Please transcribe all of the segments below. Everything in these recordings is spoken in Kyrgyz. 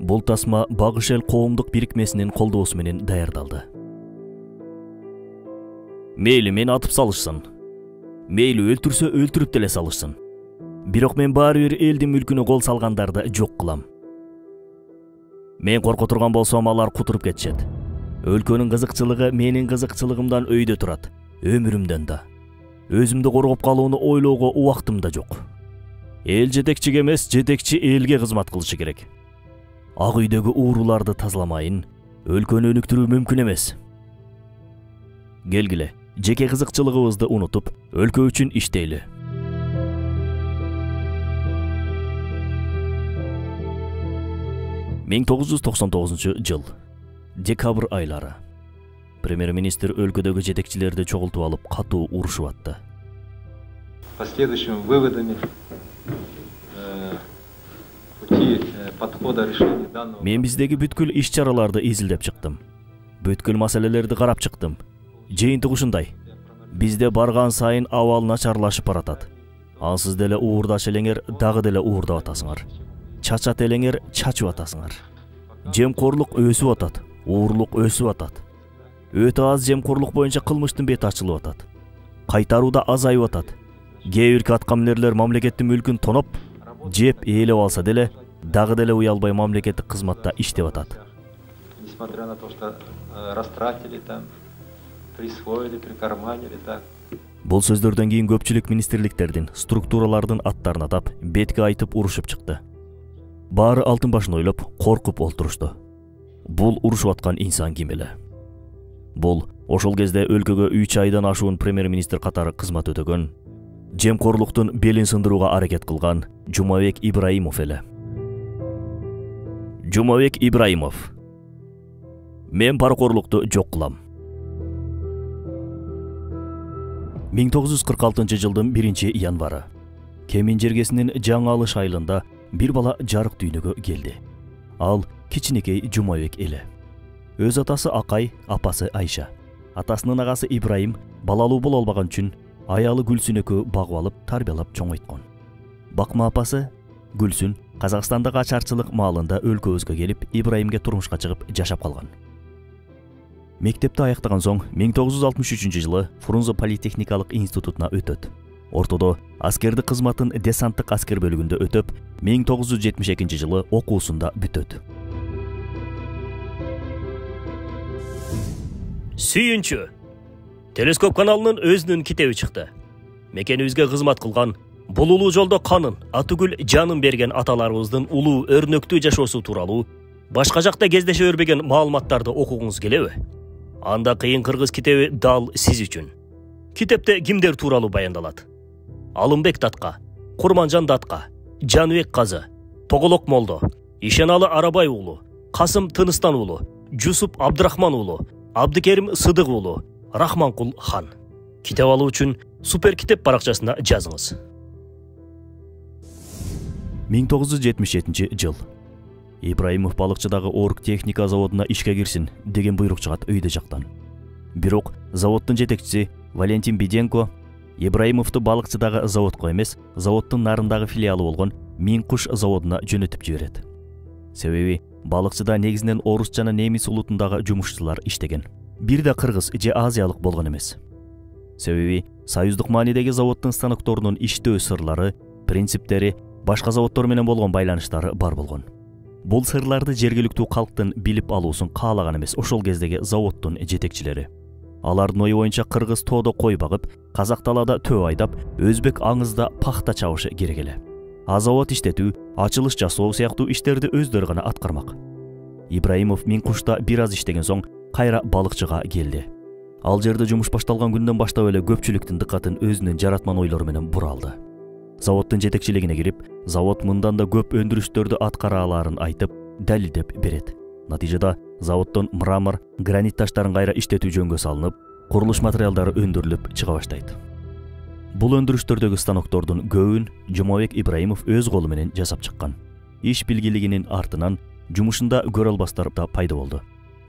Бул тасма Багыш эл коомдук бирикмесинин колдоосу менен даярдалды. Мейли мени атып салышсын. Мейли өлтүрсө өлтүрүп деле салышсын. Бирок мен баары бир элдин мүлкүнө кол салгандарды жок кылам. Мен корко турган болсом алар кутуруп кетишет. Өлкөнүн кызыкчылыгы менин кызыкчылыгымдан өйдө турат, өмүрүмдөн да. Өзүмдү коргоп калууну ойлоого убактым да жок. Эл жетекчиге эмес, жетекчи элге кызмат кылышы керек. Ак үйдөгү ууруларды тазаламайын, өлкөнү өнүктүрүү мүмкүн эмес. Келгиле, жеке кызыкчылыгыбызды унутуп, өлкө үчүн иштейли. Мен 1999 жыл. Декабрь айлары. Премьер-министр өлкөдөгү жетекчилерди чогултуп алып, катуу урушуп атты. Последующими выводами пути подхода решения данного. Мен биздеги бүткүл иш-чараларды изилдеп чыктым. Бүткүл маселелерди карап чыктым. Жыйынтык ушундай. Бизде барган сайын абал начарлашып баратат. Ансыз деле уурдаш элеңер дагы деле уурдап атасыңар. Чачат элеңер чачып атасыңар. Жемкорлук өсүп атат, уурлук өсүп атат. Өтө аз жемкорлук боюнча кылмыштын бети ачылып атат. Кайтаруу да азайып атат. Кээ бир аткаминерлер мамлекеттин мүлкүн тоноп, жеп ээлеп алса деле, дагы деле уялбай мамлекеттик кызматта иштеп атат. Несмотря на то, что растратили там, присвоили, прикарманили так. Бул сөздөрдөн кийин көпчүлүк министрликтердин, структуралардын аттарын атап, бетке айтып урушуп чыкты. Баары алтын башын ойлоп, коркуп олтурушту. Бул урушуп аткан инсан ким эле? Бул ошол кезде өлкөгө 3 айдан ашуун премьер-министр катары кызмат өтөгөн, жемкорлуктун белин сындырууга аракет кылган Жумабек Ибраимов эле. Жумабек Ибраимов. Мен паракорлукту жок кылам. 1946 жылдын 1 январы. Кемин жергесинин Жаңы Алыш айылында бир бала жарык дүйнөгө келди. Ал кичинекей Жумабек эле. Өз атасы Акай, апасы Айша. Атасынын агасы Ибраим балалуу боло албаган үчүн аялы Гүлсүн экөө багып алып, тарбиялап чоңойткон. Бакма апасы Гүлсүн Казакстандагы ачарчылык маалында өлкөбүзгө келип, Ибраимге турмушка чыгып жашап калган. Мектепти аяктаган соң 1963 жылы Фрунзе политехникалык институтуна өтөт. Ортодо аскердик кызматын десанттык аскер бөлүгүндө өтөп, 1972 жылы окуусунда бүтөт. Сүйүнчү. Телескоп каналынын өзүнүн китеби чыкты. Мекенибизге кызмат кылган, бул улуу жолдо канын, атүгүл жанын берген аталарыбыздын улуу өрнөктүү жашоосу тууралуу башка жакта кездеше өрбөгөн маалыматтарды окугуңуз келеби? Анда кыйын кыргыз китеби дал сиз үчүн. Китепте кимдер тууралуу баяндалат? Алымбек Татка, Курманжан Датка, Жаныбек Казы, Тоголок Молдо, Ишеналы Арабай уулу, Касым Тыныстан уулу, Жусуп Абдрахман уулу, Абдыкерим Сыдык уулу, Рахманкул хан. Китеп алуу үчүн Супер китеп баракчасына жазыңыз. 1977 жыл. Ибраимов балыкчыдагы Орг техника заводуна ишке кирсин деген буйрук чыгат өйдө жактан. Бирок заводдун жетекчиси Валентин Биденко Ибраимовду балыкчыдагы заводко эмес, заводдун нарындагы филиалы болгон Мин Куш заводуна жөнөтүп жиберет. Себеби балыкчыда негизинен орус жана немис улутундагы жумушчулар иштеген. Бир да кыргыз же азиялык болгон эмес. Себеби союздук маанидеги заводдун станокторунун иштөө сырлары, принциптери, башка заводдор менен болгон байланыштары бар болгон. Бул сырларды жергиликтүү калктын билип алуусун каалаган эмес ошол кездеги заводдун жетекчилери. Алардын ою боюнча кыргыз тоодо кой багып, казак талаада төө айдап, өзбек аңызда пахта чабышы керек эле. А завод иштетүү, ачылыш жасоо сыяктуу иштерди өздөрү гана аткармак. Ибраимов Мин Кушта бир аз иштеген соң кайра балыкчыга келди. Ал жерде жумуш башталган күндөн баштап эле көпчүлүктүн дыкатын өзүнүн жаратман ойлору менен бура алды. Заводдун жетекчилигине кирип, завод мындан да көп өндүрүштөрдү аткара алаарын айтып, далилдеп берет. Натыйжада заводдон мрамор, гранит таштарын кайра иштетүү жөнгө салынып, курулуш материалдары өндүрүлүп чыга баштайт. Бул өндүрүштөрдөгү станоктордун көбүн Жумабек Ибраимов өз колу менен жасап чыккан. Иш билгилигинин артынан жумушунда көрө албастар да пайда болду.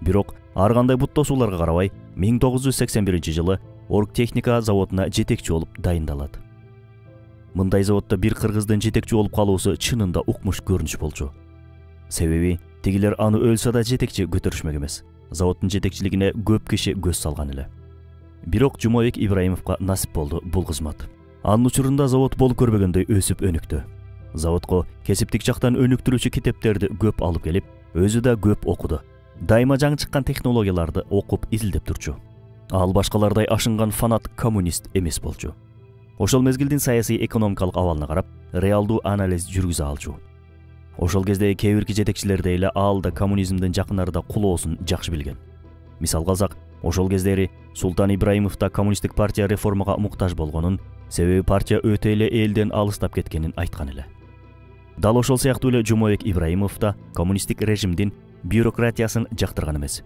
Бирок ар кандай бут тосууларга карабай 1981 жылы Орг техника заводуна жетекчи болуп дайындалат. Мындай заводдо бир кыргыздын жетекчи болуп калуусу чынында укмуш көрүнүш болчу. Себеби Тигилер аны өлсө да жетекчи көтөрүшмөк эмес. Заводдун жетекчилигине көп киши көз салган эле. Бирок Жумабек Ибраимовго насип болду бул кызмат. Анын учурунда завод болуп көрбөгөндөй өсүп өнүктү. Заводко кесиптик жактан өнүктүрүүчү китептерди көп алып келип, өзү да көп окуду. Дайыма жаңы чыккан технологияларды окуп изилдеп турчу. Ал башкалардай ашынган фанат коммунист эмес болчу. Ошол мезгилдин саясий экономикалык абалына карап, реалдуу анализ жүргүзө алчу. Ошол кезде кээ-бирки жетекчилердей эле ал да коммунизмдин жакынарда кулоосун жакшы билген. Мисалга алсак, ошол кездери Султан Ибраимов да коммунисттик партия реформага муктаж болгонун, себеби партия өтө эле элден алыстап кеткенин айткан эле. Дал ошол сыяктуу эле Жумабек Ибраимов да коммунисттик режимдин бюрократиясын жактырган эмес.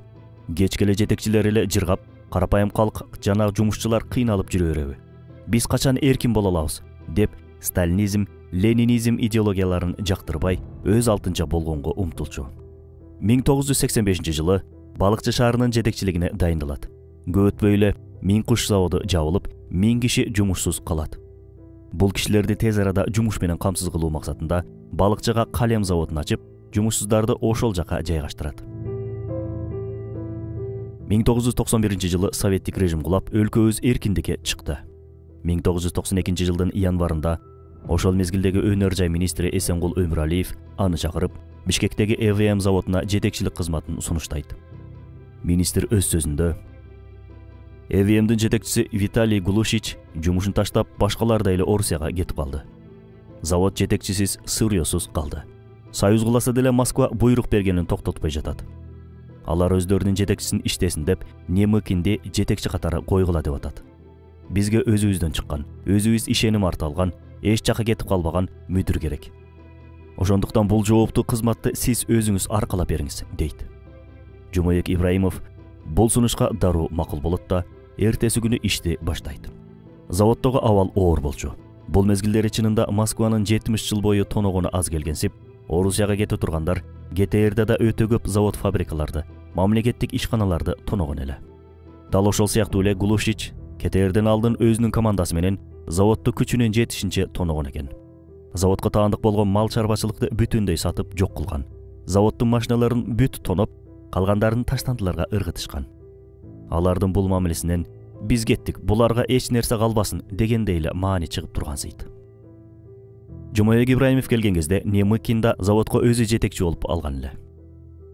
Кечкеле жетекчилер эле жыргап, карапайым калк жана жумушчулар кыйналып жүрө береби. Биз качан эркин боло алабыз деп сталинизм, ленинизм идеологияларын жактырбай, өз алтынча болгонго умтулчу. 1985-жылы Балыкчы шаарынын жетекчилигине дайындалат. Көп өтпөй эле Миңкуш заводу жабылып, 1000 киши жумушсуз калат. Бул кишилерди тез арада жумуш менен камсыз кылуу максатында Балыкчыга калем заводун ачып, жумушсуздарды ошол жака жайгаштырат. 1991-жылы советтик режим кулап, өлкөбүз эркиндикке чыкты. 1992-жылдын январында ошол мезгилдеги өнөр жай министри Эсенгул Өмүралиев аны чакырып, Бишкектеги ЭВМ заводуна жетекчилик кызматын сунуштайт. Министр өз сөзүндө: ЭВМдин жетекчиси Виталий Глушич жумушун таштап, башкалардай эле Орусияга кетип калды. Завод жетекчисиз, сырьёсуз калды. Союз куласа деле Москва буйрук бергенин токтотпой жатат. Алар өздөрүнүн жетекчисин иштесин деп, Немыкинди жетекчи катары койгула деп атат. Бизге өзүбүздөн чыккан, өзүбүз ишеним арталган, эч жака кетип калбаган мүдүр керек. Ошондуктан бул жоопту кызматты сиз өзүңүз аркалап бериңиз, дейт. Жумабек Ибраимов бул сунушка дароо макул болот да, эртеси күнү ишти баштайт. Заводдогу абал оор болчу. Бул мезгилдери чынында Москванын 70 жыл бою тоногону аз келгенсип, Орусияга кете тургандар ГТРда да өтө көп завод фабрикаларды, мамлекеттик ишканаларды тоногон эле. Дал ошол сыяктуу эле Глушич КТРден алдын өзүнүн командасы менен заводду күчүнүн жетишинче тоногон экен. Заводко таандык болгон мал чарбачылыкты бүтүндөй сатып жок кылган. Заводдун машиналарын бүт тоноп, калгандарын таштандыларга ыргытышкан. Алардын бул мамилесинен биз кеттик, буларга эч нерсе калбасын дегендей эле маани чыгып тургансыйт. Жумабек Ибраимов келген кезде Немыкинда заводко өзү жетекчи болуп алган эле.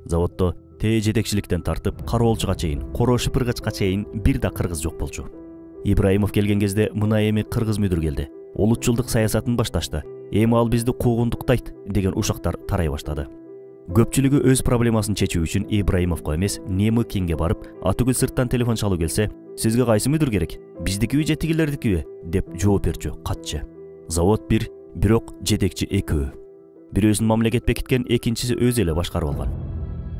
Заводдо жетекчиликтен тартып, кароолчуга чейин, коро шыпыргычка чейин бир да кыргыз жок болчу. Ибраимов келген кезде мына эми кыргыз мүдүр келди. Улутчулдук саясатын башташты. Эми ал бизди куугундуктайт деген ушактар тарай баштады. Көпчүлүгү өз проблемасын чечүү үчүн Ибраимовго эмес, Немыкинге барып, атүгүл сырттан телефон чалуу келсе, сизге кайсы мүдүр керек? Биздикиби же тигилердикиби? Деп жооп берчү катчы. Завод бир, бирок жетекчи экөө. Бирөөсүн мамлекет бекиткен, экинчиси өзү эле башкарып алган.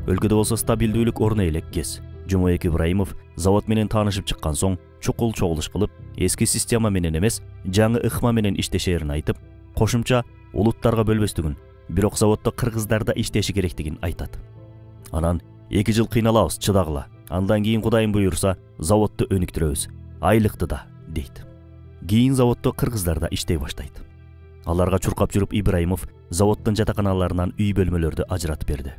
Өлкөдө болсо стабилдүүлүк орно элек кез. Жумабек Ибраимов завод менен таанышып чыккан соң, чукул чогулуш кылып, эски система менен эмес, жаңы ыкма менен иштешерин айтып, кошумча улуттарга бөлбөстүгүн, бирок заводдо кыргыздарда иштеши керектигин айтат. Анан 2 жыл кыйналабыз, чыдагыла. Андан кийин Кудайым буйрса, заводду өнүктүрөбүз. Айлыкты да, дейт. Кийин заводдо кыргыздарда иштей баштайт. Аларга чуркап жүрүп Ибраимов заводдун жатаканаларынан үй бөлмөлөрдү ажыратып берди.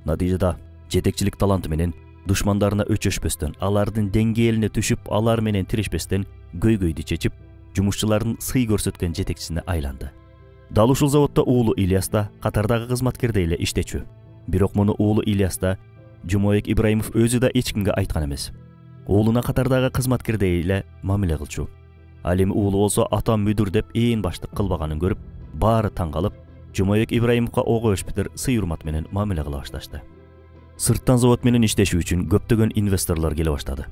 Натыйжада жетекчилик таланты менен душмандарына өчөшпөстөн, алардын деңгээлине түшүп, алар менен тирешпестен көйгөйдү чечип, жумушчулардын сый көрсөткөн жетекчисине айланды. Дал ушул заводдо уулу Ильяс да катардагы кызматкердей эле иштечү. Бирок муну уулу Ильяс да Жумабек Ибраимов өзү да эч кимге айткан эмес. Уулуна катардагы кызматкердей эле мамиле кылчу. Ал эми уулу болсо атам мүдүр деп ээн баштык кылбаганын көрүп, баары таң калып, Жумабек Ибраимовго ого өшпүтөр сый урмат менен мамиле кыла башташты. Сырттан завод менен иштешүү үчүн көптөгөн инвесторлор келе баштады.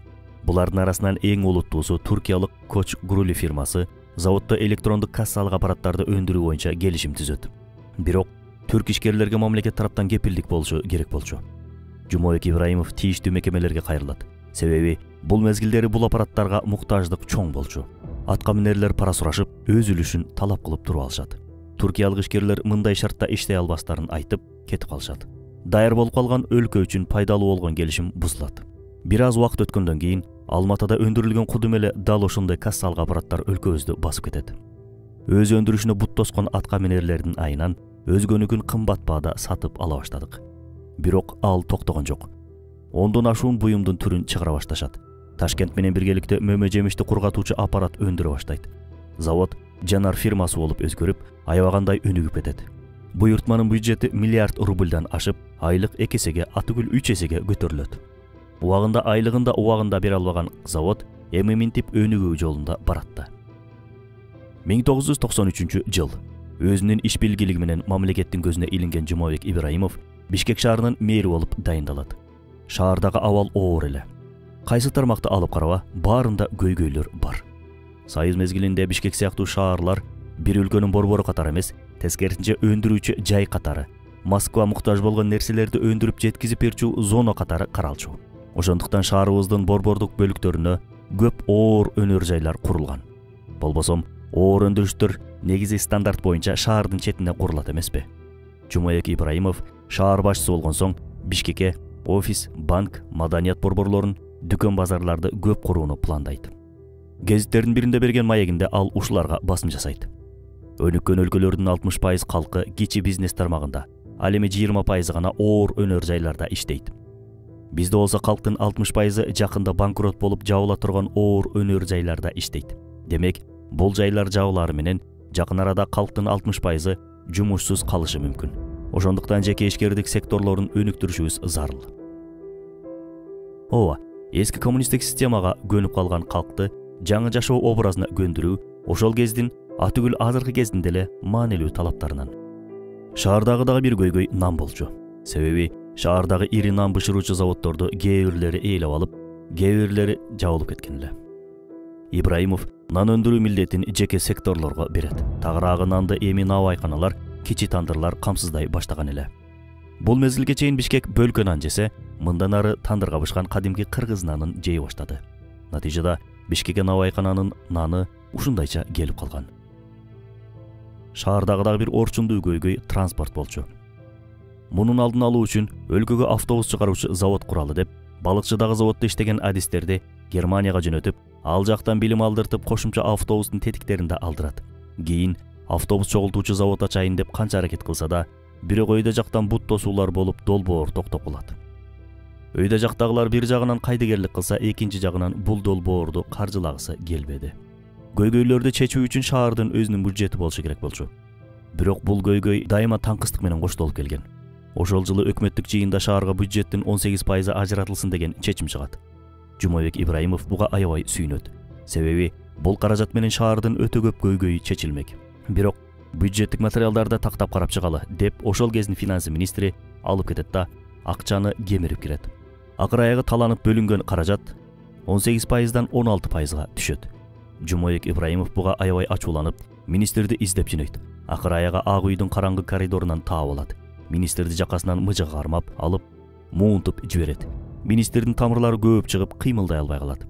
Булардын арасынан эң улуттуусу туркиялык Koç Gruли фирмасы заводдо электрондук кассалык аппараттарды өндүрүү боюнча келишим түзөт. Бирок түрк ишкерлерге мамлекет тараптан кепилдик болушу керек болчу. Жумабек Ибраимов тийиштүү мекемелерге кайрылат. Себеби бул мезгилдери бул аппараттарга муктаждык чоң болчу. Атка минерлер пара сурашып, өз үлүшүн талап кылып туруп алышат. Туркиялык ишкерлер мындай шартта иштей албастарын айтып, кетип калышат. Дайыр болуп калган өлкө үчүн пайдалуу болгон келишим бузулат. Бир аз убакыт өткөндөн кийин Алматада өндүрүлгөн кудум эле дал ошондой кассалык аппараттар өлкөбүздү басып кетет. Өз өндүрүшүнө бут тоскон атка минерлердин айынан өзгөнүкүн кымбат баада сатып ала баштадык. Бирок ал токтогон жок. Ондон ашуун буюмдун түрүн чыгара башташат. Ташкент менен биргеликте мөмө жемишти кургатуучу аппарат өндүрө баштайт. Завод Жанар фирмасы болуп өзгөрүп, аябагандай өнүгүп кетет. Буйртманын бюджети миллиард рубльдан ашып, айлык 2 эсеге, атыгүл 3 эсеге көтөрүлөт. Убагында айлыгын да убагында бере албаган завод эми минтип өнүгүү жолунда баратты. 1993 жыл. Өзүнүн иш билгилиги менен мамлекеттин көзүнө илинген Жумабек Ибраимов Бишкек шаарынын мэри болуп дайындалат. Шаардагы абал оор эле. Кайсы тармакты алып караба, баарында көйгөйлөр бар. Союз мезгилинде Бишкек сыяктуу шаарлар бир өлкөнүн борбору катары эмес, тескерисинче өндүрүүчү жай катары, Москва муктаж болгон нерселерди өндүрүп жеткизип берчү зона катары каралчу. Ошондуктан шаарыбыздын борбордук бөлүктөрүнө көп оор өнөр жайлар курулган. Болбосом, оор өндүрүштөр негизи стандарт боюнча шаардын четине курулат эмеспи? Жумабек Ибраимов шаар башчысы болгон соң Бишкекке офис, банк, маданият борборлорун, дүкөн базарларды көп курууну пландайт. Гезиттердин биринде берген маегинде ал ушуларга басым жасайт. Өнүккөн өлкөлөрдүн 60% калкы кичи бизнес тармагында, ал эми 20% гана оор өнөр жайларда иштейт. Бизде болсо калктын 60% жакында банкрот болуп жабыла турган оор өнөр жайларда иштейт. Демек, бул жайлар жабылары менен жакын арада калктын 60% жумушсуз калышы мүмкүн. Ошондуктан жеке ишкердик секторлорун өнүктүрүшүбүз зарыл. Ооба, эски коммунисттик системага көнүп калган калкты жаңы жашоо образына көндүрүү ошол кездин атүгүл азыркы кездин деле маанилүү талаптарынан. Шаардагы дагы бир көйгөй нан болчу. Себеби шаардагы ири нан бышыруучу заводдорду кээ бирлери ээлеп алып, кээ бирлери жабылып кеткен эле. Ибраимов нан өндүрүү милдетин жеке секторлорго берет. Тагыраагы нанды эми наабайканалар, кичи тандырлар камсыздай баштаган эле. Бул мезгилге чейин Бишкек бөлкө нан жесе, мындан ары тандырга бышкан кадимки кыргыз нанын жей баштады. Натыйжада Бишкекке наабайкананын наны ушундайча келип калган. Шаардагы дагы бир орчундуу көйгөй транспорт болчу. Мунун алдын алуу үчүн өлкөгө автобус чыгаруучу завод куралы деп, балыкчыдагы заводдо иштеген адистерди Германияга жөнөтүп, ал жактан билим алдыртып, кошумча автобустун тетиктеринде алдырат. Кийин автобус чогултуучу завод ачайын деп канча аракет кылса да, бирок өйдө жактан бут тосуулар болуп долбоор токтоп калат. Өйдө жактагылар бир жагынан кайдыгерлик кылса, экинчи жагынан бул долбоорду каржылагысы келбеди. Көйгөйлөрдү чечүү үчүн шаардын өзүнүн бюджети болушу керек болчу. Бирок бул көйгөй дайыма таңкыстык менен коштолуп келген. Ошол жылы өкмөттүк жыйында шаарга бюджеттин 18% ажыратылсын деген чечим чыгат. Жумабек Ибраимов буга аябай сүйүнөт. Себеби бул каражат менен шаардын өтө көп көйгөйү чечилмек. Бирок бюджеттик материалдарды тактап карап чыгалы деп ошол кездин финансы министри алып кетет да акчаны кемирип кирет. Акыр аягы таланып бөлүнгөн каражат 18%дан 16%га түшөт. Жумабек Ибраимов буга аябай ачууланып, министрди издеп жөнөйт. Акыр аягы Ак үйдүн караңгы коридорунан таап алат. Министрди жакасынан мыжыгы кармап алып, муунтуп жиберет. Министрдин тамырлары көөп чыгып, кыймылдай албай калат.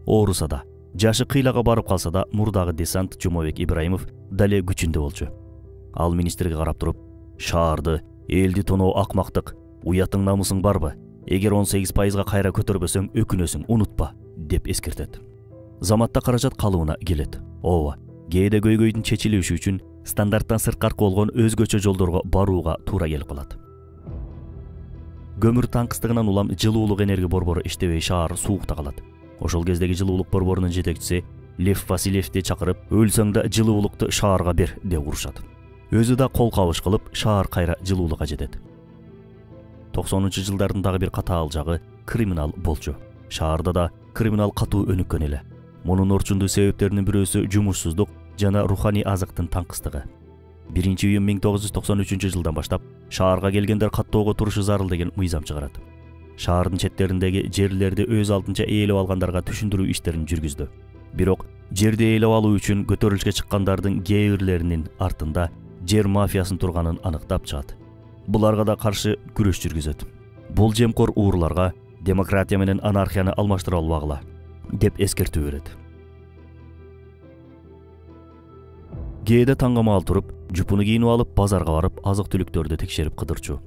Ооруса да, жашы кыйлага барып калса да, мурдагы десант Жумабек Ибраимов дале күчүндө болчу. Ал министрге карап туруп, шаарды, элди тоноо акмактык, уятың намысың барбы? Эгер 18%га кайра көтөрбөсөң, өкүнөсүң, унутпа, деп эскертет. Заматта каражат калыбына келет. Ооба, кээде көйгөйдүн чечилиши үчүн стандарттан сырткаркы болгон өзгөчө жолдорго барууга туура келип калат. Көмүр таңкыстыгынан улам жылуулук энергия борбору иштебей шаар суукта калат. Ошол кездеги жылуулук борборунун жетекчиси Лев Васильевди чакырып, өлсөң да жылуулукту шаарга бер деп урушат. Өзү да кол кабыш кылып, шаар кайра жылуулукка жетет. 90-жылдардын дагы бир катаал жагы криминал болчу. Шаарда да криминал катуу өнүккөн эле. Мунун орчундуу себептеринин бирөөсү жумушсуздук жана руханий азыктын таңкыстыгы. 1-июнь 1993 жылдан баштап шаарга келгендер каттоого турушу зарыл деген мыйзам чыгарат. Шаардын четтериндеги жерлерди өз алдынча ээлеп алгандарга түшүндүрүү иштерин жүргүздү. Бирок жерди ээлеп алуу үчүн көтөрүлүшкө чыккандардын кээ бирлеринин артында жер мафиясын турганын аныктап чыгат. Буларга да каршы күрөш жүргүзөт. Бул жемкор уурларга демократия менен анархияны алмаштыра албагыла деп эскертүү берет. Кээде таңгамал туруп, жупуну кийинип алып, базарга барып, азык-түлүктөрдү текшерип кыдырчу.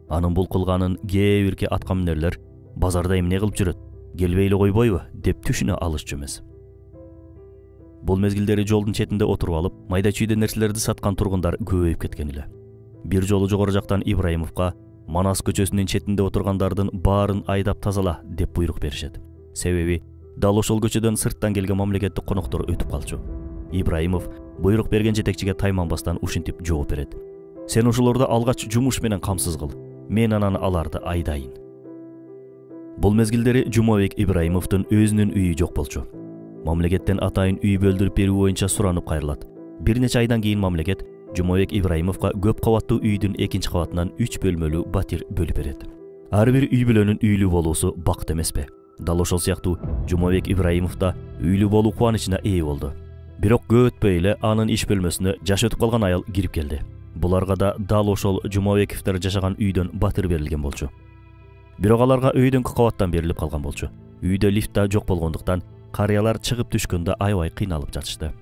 Анын бул кылганын кээ бирки аткаминерлер базарда эмне кылып жүрөт, келбей эле койбойбу деп түшүнө алышчу эмес. Бул мезгилдери жолдун четинде отуруп алып, майда чүйдө нерселерди саткан тургундар көбөйүп кеткен эле. Бир жолу жогору жактан Ибраимовго Манас көчөсүнүн четинде отургандардын баарын айдап тазала деп буйрук беришет. Себеби дал ошол көчөдөн сырттан келген мамлекеттик коноктор өтүп калчу. Ибраимов буйрук берген жетекчиге тайманбастан ушинтип жооп берет. Сен ошолорду алгач жумуш менен камсыз кыл. Мен анан аларды айдайын. Бул мезгилдери Жумабек Ибраимовдун өзүнүн үйү жок болчу. Мамлекеттен атайын үй бөлдүрүп берүү боюнча суранып кайрылат. Бир нече айдан кийин мамлекет Жумабек Ибраимовго көп кабаттуу үйдүн экинчи кабатынан 3 бөлмөлүү батир бөлүп берет. Ар бир үй бүлөнүн үйлүү болуусу бакыт эмеспи? Дал ошол сыяктуу Жумабек Ибраимов да үйлүү болуу кубанычына ээ болду. Бирок көп өтпөй эле анын иш бөлмөсүнө жаш өтүп калган аял кирип келди. Буларга да дал ошол Жумабековдор жашаган үйдөн батир берилген болчу. Бирок аларга өйдөңкү кабаттан берилип калган болчу. Үйдө лифт да жок болгондуктан карыялар чыгып түшкөндө аябай кыйналып жатышты.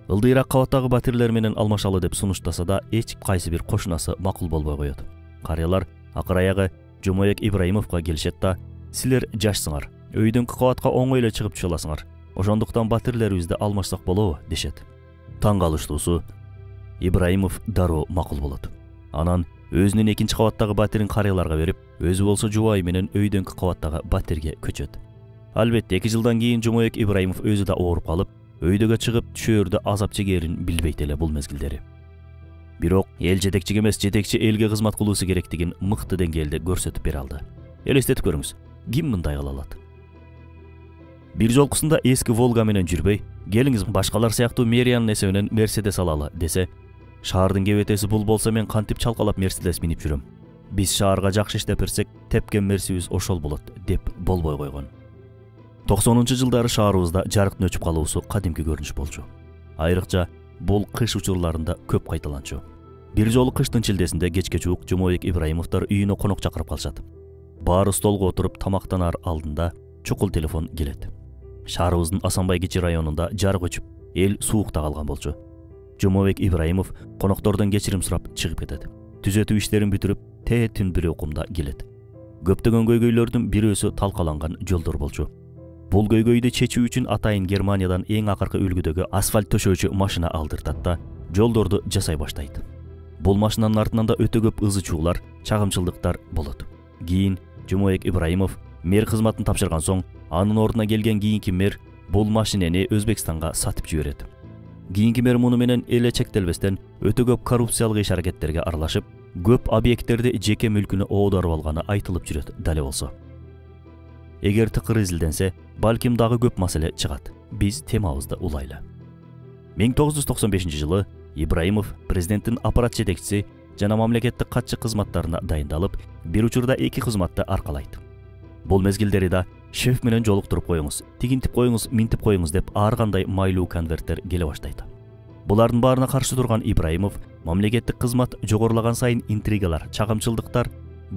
Ылдыйраак кабаттагы батирлер менен алмашалы деп сунуштаса да эч кайсы бир кошунасы макул болбой коет. Карыялар акыр аягы Жумабек Ибраимовго келишет да: "Силер жашсыңар, өйдөңкү кабатка оңой эле чыгып түшө аласыңар. Ошондуктан батирлерибизди алмашсак болобу?" дешет. Таң калыштуусу Ибраимов дароо макул болот. Анан өзүнүн экинчи кабаттагы батирин карыяларга берип, өзү болсо жубайы менен өйдөңкү кабаттагы батирге көчөт. Албетте 2 жылдан кийин Жумабек Ибраимов өзү да ооруп калып, өйдөгө чыгып түшөөрдө азап чегерин билбейт эле бул мезгилдери. Бирок эл жетекчиге эмес, жетекчи элге кызмат кылуусу керектигин мыкты деңгээлде көрсөтүп бере алды. Элестетип көрүңүз, ким мындай кыла алат? Бир жолкусунда эски Волга менен жүрбөй, "Келиңиз башкалар сыяктуу мэриянын эсебинен Мерседес алалы" десе, "Шаардын кебетеси бул болсо мен кантип чалкалап Мерседес минип жүрөм. Биз шаарга жакшы иштеп берсек, тепкен мерсибиз ошол болот" деп болбой койгон. 90-жылдары шаарыбызда жарыктын өчүп калуусу кадимки көрүнүш болчу. Айрыкча бул кыш учурларында көп кайталанчу. Бир жолу кыштын чилдесинде кечке чуук Жумабек Ибраимовдор үйүнө конок чакырып калышат. Баары столго отуруп тамактанар алдында чукул телефон келет. Шаарыбыздын Асанбай Кичи районунда жарык өчүп, эл суукта калган болчу. Жумабек Ибраимов коноктордон кечирим сурап чыгып кетет. Түзөтүү иштерин бүтүрүп, түн бир окумда келет. Көптөгөн көйгөйлөрдүн бирөөсү талкаланган жолдор болчу. Бул көйгөйдү чечүү үчүн атайын Германиядан эң акыркы үлгүдөгү асфальт төшөөчү машина алдыртат да жолдорду жасай баштайт. Бул машинанын артынан да өтө көп ызы чуулар, чагымчылдыктар болот. Кийин Жумабек Ибраимов мэр кызматын тапшырган соң, анын ордуна келген кийинки мэр бул машинени Өзбекстанга сатып жиберет. Кийинки мэр муну менен эле чектелбестен өтө көп коррупциялык иш-аракеттерге аралашып, көп объекттерди жеке мүлкүнө оодарып алганы айтылып жүрөт дале болсо. Эгер тыкыр изилденсе, балким дагы көп маселе чыгат. Биз темабызды улайлы. 1995-жылы Ибраимов президенттин аппарат жетекчиси жана мамлекеттик катчы кызматтарына дайындалып, бир учурда 2 кызматты аркалайт. Бул мезгилдери да шеф менен жолуктуруп коюңуз, тигинтип коюңуз, минтип коюңуз деп ар кандай майлуу конверттер келе баштайт. Булардын баарына каршы турган Ибраимов мамлекеттик кызмат жогорулаган сайын интригалар, чагымчылдыктар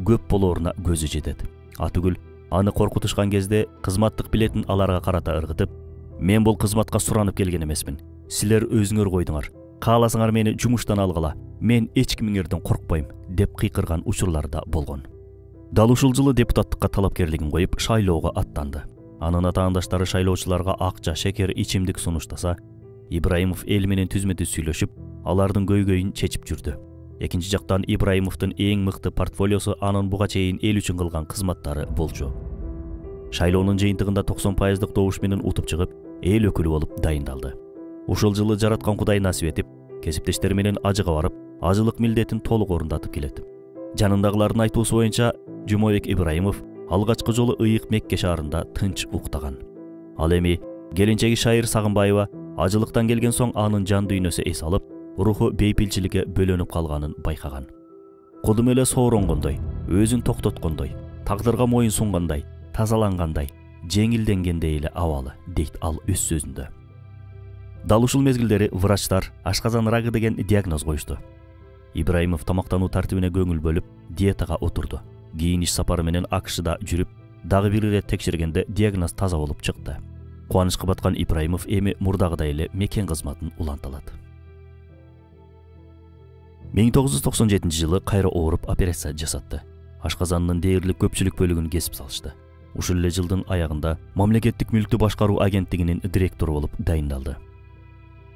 көп болооруна көзү жетет. Атүгүл аны коркутушкан кезде кызматтык билетин аларга карата ыргытып, "Мен бул кызматка суранып келген эмесмин. Силер өзүңөр койдуңар. Кааласаңар мени жумуштан алгыла. Мен эч кимиңерден коркпойм" деп кыйкырган учурлар да болгон. Дал ушул жылы депутаттыкка талапкерлигин коюп, шайлоого аттанды. Анын атаандаштары шайлоочуларга акча, шекер, ичимдик сунуштаса, Ибраимов эл менен түзмө-түз сүйлөшүп, алардын көйгөйүн чечип жүрдү. Экинчи жактан Ибраимовдун эң мыкты портфолиосу анын буга чейин эл үчүн кылган кызматтары болчу. Шайлоонун жыйынтыгында 90% добуш менен утуп чыгып, эл өкүлү болуп дайындалды. Ушул жылы жараткан Кудай насип этип, кесиптештери менен ажыга барып, ажылык милдетин толук орундатып келет. Жанындагылардын айтуусу боюнча, Жумабек Ибраимов алгачкы жолу ыйык Мекке шаарында тынч уктаган. Ал эми келинчеги Шайыр Сагынбаева ажылыктан келген соң анын жан дүйнөсү эс алып, руху бейпилчиликке бөлөнүп калганын байкаган. Кудум эле сооронгондой, өзүн токтоткондой, тагдырга моюн сунгандай, тазалангандай, жеңилденгендей эле абалы, дейт ал өз сөзүндө. Дал ушул мезгилдери врачтар ашказан рагы деген диагноз коюшту. Ибраимов тамактануу тартибине көңүл бөлүп, диетага отурду. Кийин иш сапары менен АКШда жүрүп, дагы бир ирет текшергенде диагноз таза болуп чыкты. Кубанычка баткан Ибраимов эми мурдагыдай эле мекен кызматын уланталат. 1997-жылы кайра ооруп операция жасатты. Ашказанынын дээрлик көпчүлүк бөлүгүн кесип салышты. Ушул эле жылдын аягында мамлекеттик мүлктү башкаруу агенттигинин директору болуп дайындалды.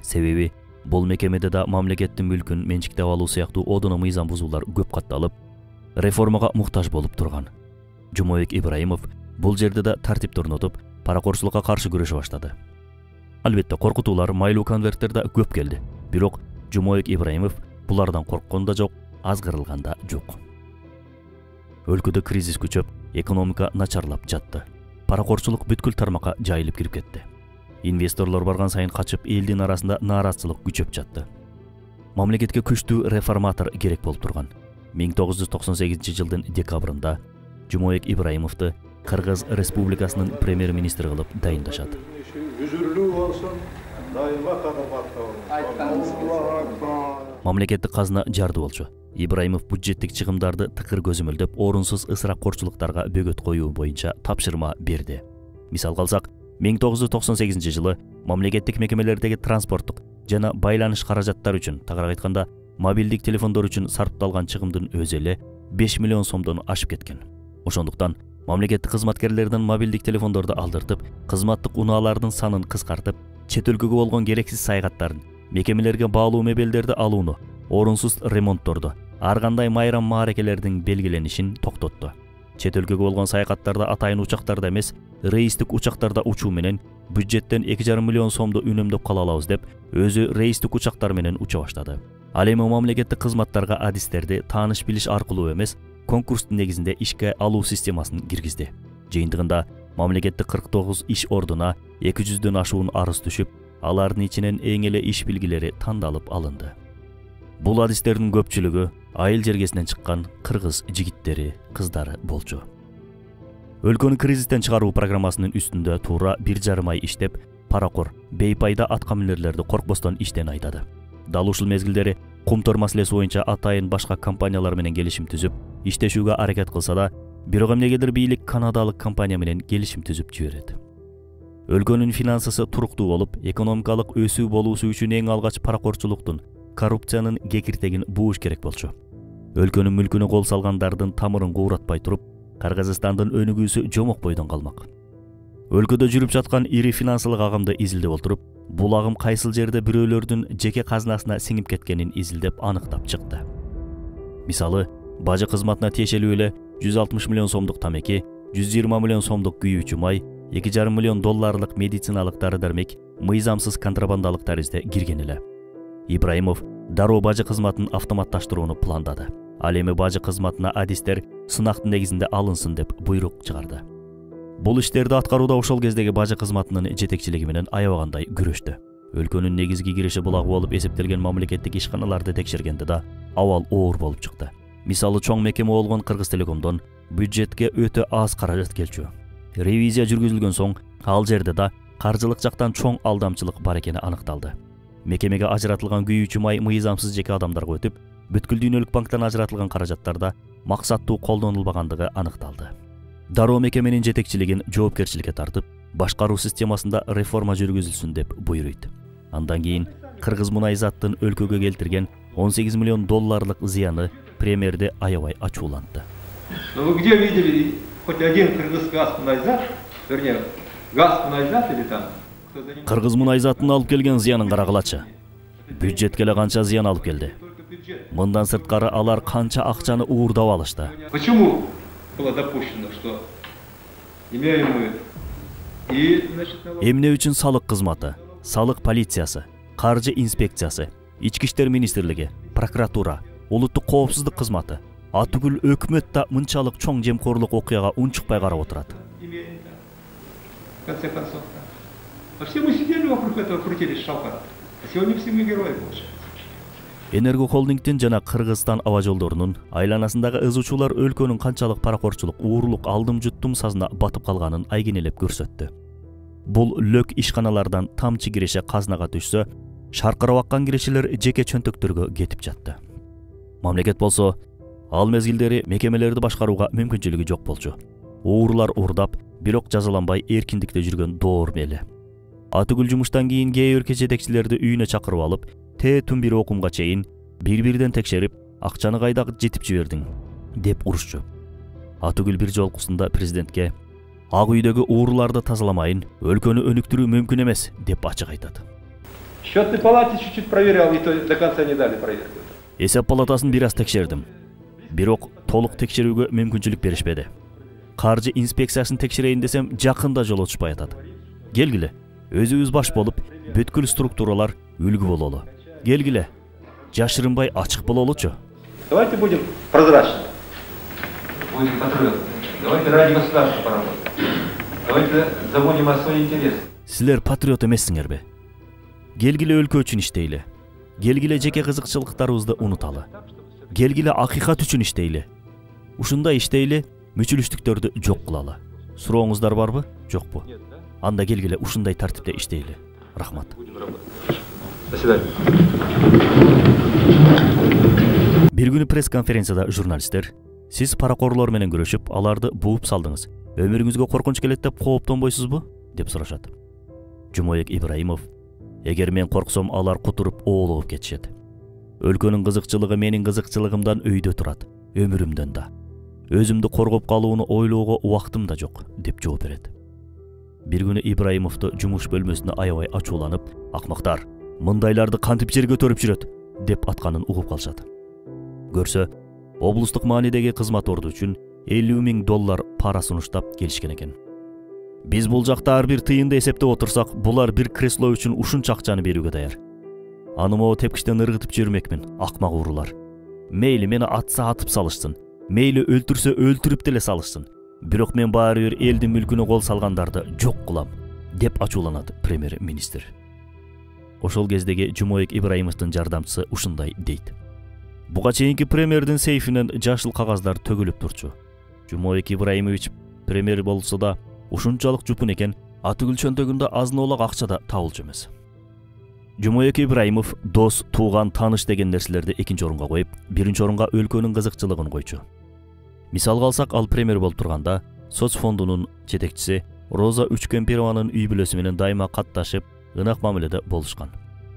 Себеби бул мекемеде да мамлекеттин мүлкүн менчиктеп алуу сыяктуу одоно мыйзам бузуулар көп катталып, реформага муктаж болуп турган. Жумабек Ибраимов бул жерде да тартипти орнотуп, паракорчулукка каршы күрөшө баштады. Албетте, коркутуулар майлуу конверттерде көп келди. Бирок Жумабек Ибраимов булардан корккон да жок, азгырылган да жок. Өлкөдө кризис күчөп, экономика начарлап жатты. Паракорчулук бүткүл тармакка жайылып кирип кетти. Инвесторлор барган сайын качып, элдин арасында нааразычылык күчөп жатты. Мамлекетке күчтүү реформатор керек болуп турган. 1998-жылдын декабрында Жумабек Ибраимовду Кыргыз Республикасынын премьер-министри кылып дайындашат. Мамлекеттик казына жарды болчу. Ибраимов бюджеттик чыгымдарды тыкыр көзөмөлдөп, орунсуз ысырапкорчулуктарга бөгөт коюу боюнча тапшырма берди. Мисал калсак, 1998-жылы мамлекеттик мекемелердеги транспорттук жана байланыш каражаттары үчүн, тагыраак айтканда, мобилдик телефондор үчүн сарпталган чыгымдын өзү эле 5 миллион сомдон ашып кеткен. Ошондуктан мамлекеттик кызматкерлерден мобилдик телефондорду алдыртып, кызматтык унаалардын санын кыскартып, чет өлкөгө болгон керексиз саягаттарын, мекемелерге баалуу мебелдерди алууну, орунсуз ремонтторду, ар кандай майрам маарекелердин белгиленишин токтотту. Чет өлкөгө болгон саякаттарда атайын учактарда эмес, рейстик учактарда учуу менен бюджеттен 2,5 миллион сомду үнөмдөп кала алабыз деп, өзү рейстик учактар менен уча баштады. Ал эми мамлекеттик кызматтарга адистерди тааныш билиш аркылуу эмес, конкурстун негизинде ишке алуу системасын киргизди. Жыйынтыгында мамлекеттик 49 иш ордуна 200дөн ашуун арыз түшүп, алардын ичинен эң эле иш билгилери тандалып алынды. Бул адистердин көпчүлүгү айыл жергесинен чыккан кыргыз жигиттери, кыздары болчу. Өлкөнү кризистен чыгаруу программасынын үстүндө туура 1,5 ай иштеп, паракор, бейпайда аткаминерлерди коркпостон иштен айдады. Дал ушул мезгилдери кумтор маселеси боюнча атайын башка компаниялар менен келишим түзүп, иштешүүгө аракет кылса да, бирок эмнегедир бийлик канадалык компания менен келишим түзүп жиберет. Өлкөнүн финансысы туруктуу болуп, экономикалык өсүү болуусу үчүн эң алгач паракорчулуктун, коррупциянын кекиртегин бууш керек болчу. Өлкөнүн мүлкүнө кол салгандардын тамырын кууратпай туруп, Кыргызстандын өнүгүүсү жомок бойдон калмак. Өлкөдө жүрүп жаткан ири финансылык агымды изилдеп отуруп, бул агым кайсыл жерде бирөөлөрдүн жеке казынасына сиңип кеткенин изилдеп аныктап чыкты. Мисалы, бажы кызматына тиешелүү эле 160 миллион сомдук тамеки, 120 миллион сомдук күйүүчү май, 2,5 миллион долларлык медициналык дары-дармек мыйзамсыз контрабандалык таризде кирген эле. Ибраимов дароо бажы кызматын автоматташтырууну пландады. Ал эми бажы кызматына адистер сынактын негизинде алынсын деп буйрук чыгарды. Бул иштерди аткарууда ошол кездеги бажы кызматынын жетекчилиги менен аябагандай күрөштү. Өлкөнүн негизги киреше булагы болуп эсептелген мамлекеттик ишканаларды текшергенде да абал оор болуп чыкты. Мисалы, чоң мекеме болгон Кыргыз Телекомдон бюджетке өтө аз каражат келчү. Ревизия жүргүзүлгөн соң, ал жерде да каржылык жактан чоң алдамчылык бар экени аныкталды. Мекемеге ажыратылган күйүүчү май мыйзамсыз жеке адамдарга өтүп, бүткүл дүйнөлүк банктан ажыратылган каражаттарда максаттуу колдонулбагандыгы аныкталды. Дароо мекеменин жетекчилигин жоопкерчиликке тартып, башкаруу системасында реформа жүргүзүлсүн деп буйруйт. Андан кийин Кыргыз Мунайзаттын өлкөгө келтирген 18 миллион долларлык зыяны премьерди аябай ачуулантты. Вы где видели хоть один Кыргызгаз Мунайзат, вернее, газ Мунайзат или там? Кыргыз Мунайзаттын алып келген зыянын карагылачы. Бюджетке эле канча зыян алып келди. Мындан сырткары алар канча акчаны уурдап алышты. Почему было допущено, что имеемые и эмне үчүн салык кызматы, салык полициясы, каржы инспекциясы, ички иштер министрлиги, прокуратура, улуттук коопсуздук кызматы, атүгүл өкмөт да мынчалык чоң жемкорлук окуяга унчукпай карап отурат. В конце концов, все мы сидели вокруг этого, крутились шалкар. А сегодня все мы герои получаются. Энерго холдингдин жана Кыргызстан аба жолдорунун айланасындагы ызычуулар өлкөнүн канчалык паракорчулук, уурулук, алдым-жуттум сазына батып калганын айгинелеп көрсөттү. Бул лөк ишканалардан тамчы киреше казнага түшсө, шаркырап аккан кирешелер жеке чөнтөктөргө кетип жатты. Мамлекет болсо, ал мезгилдери мекемелерди башкарууга мүмкүнчүлүгү жок болчу. Уурлар уурдап, бирок жазаланбай эркиндикте жүргөн доор мели. Атүгүл жумуштан кийин кээ өлкө жетекчилерди үйүнө чакырып алып, түн бир окумга чейин бир-бирден текшерип, акчаны кайда жетип жибердиң деп урушчу. Атүгүл бир жолкусунда президентке Ак үйдөгү уурларды тазаламайын, өлкөнү өнүктүрүү мүмкүн эмес деп ачык айтат. Счетной палате чуть-чуть проверял, и то до конца не дали проверку. Эсеп палатасын бир аз текшердим. Бирок толук текшерүүгө мүмкүнчүлүк беришпеди. Каржы инспекциясын текшерейин десем, жакында жол отушпай атат. Келгиле, өзүбүз баш болуп, бүткүл структуралар үлгү бололу. Келгиле, жашырынбай ачык бололучу. Давайте будем прозрачны. Будем патриоты. Давайте ради государства поработаем. Давайте забудем о своих интересах. Силер патриот эмессиңерби? Келгиле өлкө үчүн иштейли. Келгиле жеке кызыкчылыктарыбызды унуталы. Келгиле акыйкат үчүн иштейли. Ушундай иштейли, мүчүлүштүктөрдү жок кылалы. Сурооңуздар барбы? Жокпу? Анда келгиле ушундай тартипте иштейли. Рахмат. До свидания. Бир күнү пресс-конференцияда журналисттер, сиз паракорлор менен күрөшүп, аларды бууп салдыңыз. Өмүрүңүзгө коркунуч келет деп кооптонбойсузбу? Деп сурашат. Жумабек Ибраимов: эгер мен корксом, алар кутуруп оолуп кетишет. Өлкөнүн кызыкчылыгы менин кызыкчылыгымдан өйдө турат, өмүрүмдөн да. Өзүмдү коргоп калууну ойлоого убактым да жок, деп жооп берет. Бир күнү Ибраимовду жумуш бөлмөсүнө аябай ачууланып, акмактар, мындайларды кантип жерге төрүп жүрөт, деп атканын угуп калышат. Көрсө, облустук маанидеги кызмат орду үчүн $50,000 пара сунуштап келишкен экен. Биз бул жакта ар бир тыйынды эсептеп отурсак, булар бир кресло үчүн ушунча акчаны берүүгө даяр. Аны могу тепкичтен ыргытып жүрмөкмүн, акмак уурулар. Мейли мени атса атып салышсын, мейли өлтүрсө өлтүрүп деле салышсын. Бирок мен баары бир элдин мүлкүнө кол салгандарды жок кылам, деп ачууланат премьер-министр. Ошол кездеги Жумабек Ибраимовдун жардамчысы ушундай дейт. Буга чейинки премьердин сейфинен жашыл кагаздар төгүлүп турчу. Жумабек Ибраимович премьер болсо да ушунчалык жупун экен, атүгүл чөнтөгүндө азын-олак акча да табылчу эмес. Жумабек Ибраимов дос, тууган, тааныш деген нерселерди экинчи орунга коюп, биринчи орунга өлкөнүн кызыкчылыгын койчу. Мисалга алсак, ал премьер болуп турганда соц фондунун жетекчиси Роза Үчкемпированын үй бүлөсү менен дайыма катташып, ынак мамиледе болушкан.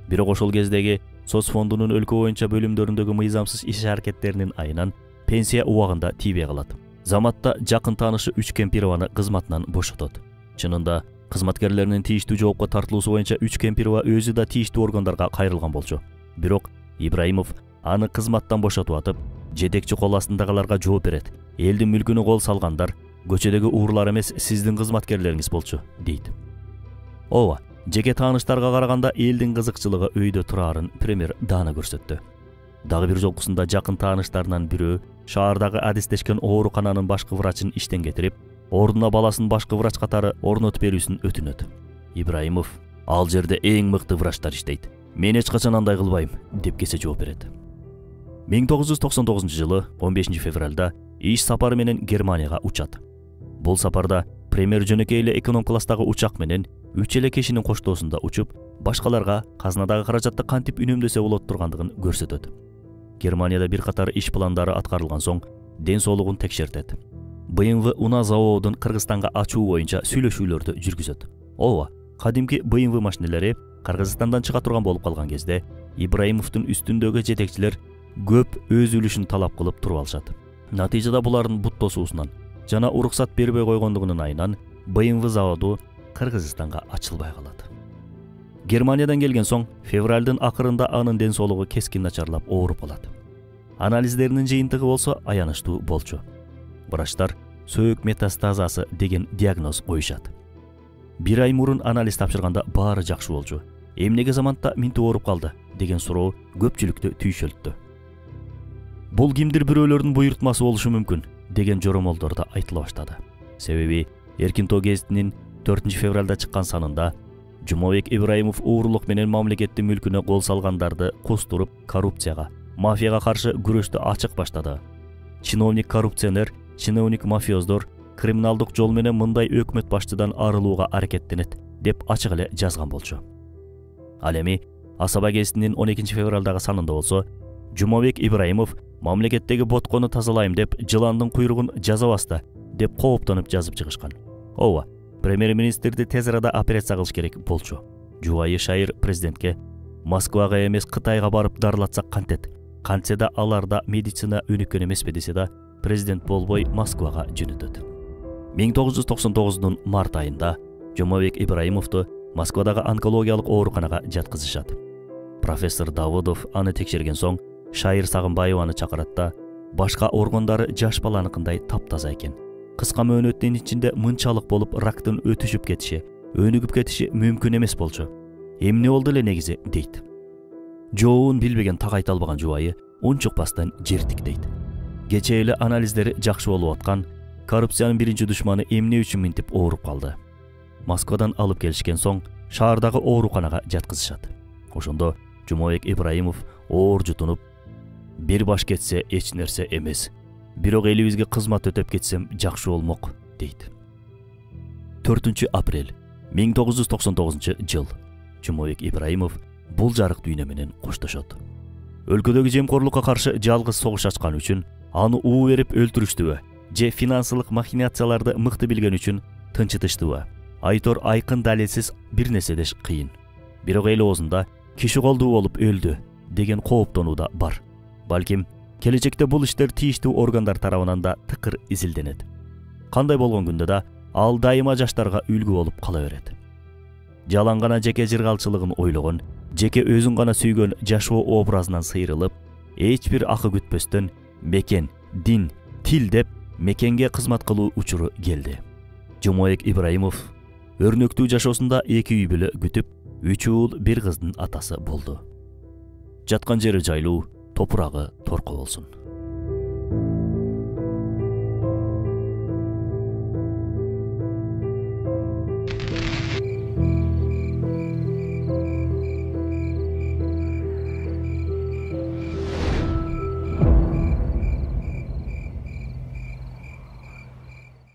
Бирок ошол кездеги соц фондунун өлкө боюнча бөлүмдөрүндөгү мыйзамсыз иш аракеттеринин айынан пенсия убагында тийбей калат. Заматта жакын таанышы Үчкемпированы кызматынан бошотот. Чынында кызматкерлеринин тийиштүү жоопко тартылуусу боюнча Үчкемпирова өзү да тийиштүү органдарга кайрылган болчу. Бирок Ибраимов аны кызматтан бошотуп атып, жетекчи кол астындагыларга жооп берет. Элдин мүлкүнө кол салгандар көчөдөгү уурлар эмес, сиздин кызматкерлериңиз болчу, дейт. Ооба, жеке тааныштарга караганда элдин кызыкчылыгы өйдө турарын премьер даана көрсөттү. Дагы бир жолкусунда жакын тааныштарынан бирөө шаардагы адистешкен оорукананын башкы врачын иштен кетирип, ордуна баласын башкы врач катары орнотуп берүүсүн өтүнөт. Ибраимов: ал жерде эң мыкты врачтар иштейт. Мен эч качан андай кылбайм, деп кесе жооп берет. 1999-жылы 15 февралда иш сапары менен Германияга учат. Бул сапарда премьер жөнөкөй эле эконом класстагы учак менен 3 эле кишинин коштоосунда учуп, башкаларга казнадагы каражатты кантип үнөмдөсө болот тургандыгын көрсөтөт. Германияда бир катар иш пландары аткарылган соң ден соолугун текшертет. BMW унаа заводун Кыргызстанга ачуу боюнча сүйлөшүүлөрдү жүргүзөт. Ооба, кадимки BMW машинелери Кыргызстандан чыга турган болуп калган кезде Ибраимовдун үстүндөгү жетекчилер көп өз үлүшүн талап кылып туруп алышат. Натыйжада булардын бут тосуусунан жана уруксат бербей койгондугунун айынан BMW заводу Кыргызстанга ачылбай калат. Германиядан келген соң февралдын акырында анын ден соолугу кескин начарлап ооруп калат. Анализдеринин жыйынтыгы болсо аянычтуу болчу. Врачтар сөөк метастазасы деген диагноз коюшат. Бир ай мурун анализ тапшырганда баары жакшы болчу. Эмнеге заматта минти ооруп калды деген суроо көпчүлүктү түйшөлттү. Бул кимдир бирөөлөрдүн буйртмасы болушу мүмкүн деген жоромолдор да айтыла баштады. Себеби Эркин Тоо гезитинин 4 февралда чыккан санында Жумабек Ибраимов уурулук менен мамлекеттин мүлкүнө кол салгандарды кустуруп, коррупцияга, мафияга каршы күрөштү ачык баштады. Чиновник коррупционер, чиновник мафиоздор криминалдык жол менен мындай өкмөт башчыдан арылууга аракеттенет деп ачык эле жазган болчу. Ал эми Асаба гезитинин 12 февралдагы санында болсо, Жумабек Ибраимов мамлекеттеги боткону тазалайм деп жыландын куйругун жазабаста деп кооптонуп жазып чыгышкан. Ооба, премьер-министрди тез арада операция кылыш керек болчу. Жубайы Шайыр президентке Москвага эмес Кытайга барып дарылатсак кантет. Кантсе да аларда медицина өнүккөн эмеспи десе да, президент болбой Москвага жөнөтөт. 1999-дун март айында Жумабек Ибраимовду Москвадагы онкологиялык ооруканага жаткызышат. Профессор Давудов аны текшерген соң Шайыр Сагынбаеваны чакырат да, Башка органдары жаш баланыкындай таптаза экен. Кыска мөөнөттүн ичинде мынчалык болуп рактын өтүшүп кетиши, өнүгүп кетиши мүмкүн эмес болчу. Эмне болду эле негизи дейт. Жоун билбеген так айта албаган жубайы унчукпастан жертик дейт. Кечээ эле анализдери жакшы болуп аткан, коррупциянын биринчи душманы эмне үчүн минтип ооруп калды. Москвадан алып келишкен соң шаардагы ооруканага жаткызышат. Ошондо Жумабек Ибраимов оор жутунуп, бир баш кетсе эч нерсе эмес. Бирок элибизге кызмат өтөп кетсем жакшы болмок дейт. 4 апрель 1999 жыл. Жумабек Ибраимов бул жарык дүйнө менен коштошот. Өлкөдөгү жемкорлукка каршы жалгыз согуш ачкан үчүн, аны уу берип өлтүрүштүбү, же финансылык махинацияларды мыкты билген үчүн тынчытыштыбы? Айтор айкын далилсиз бир нерсе деш кыйын. Бирок эл оозунда киши колдуу болуп өлдү деген кооптонуу да бар. Балким келечекте бул иштер тийиштүү органдар тарабынан да тыкыр изилденет. Кандай болгон күндө да ал дайыма жаштарга үлгү болуп кала берет. Жалаң гана жеке жыргалчылыгын ойлогон, жеке өзүн гана сүйгөн жашоо образынан сайрылып, эч бир акы күтпөстөн мекен, дин, тил деп мекенге кызмат кылуу учуру келди. Жумабек Ибраимов өрнөктүү жашоосунда 2 үй бүлө күтүп, 3 уул, 1 кыздын атасы болду. Жаткан жери жайлуу, топурагы торко болсун.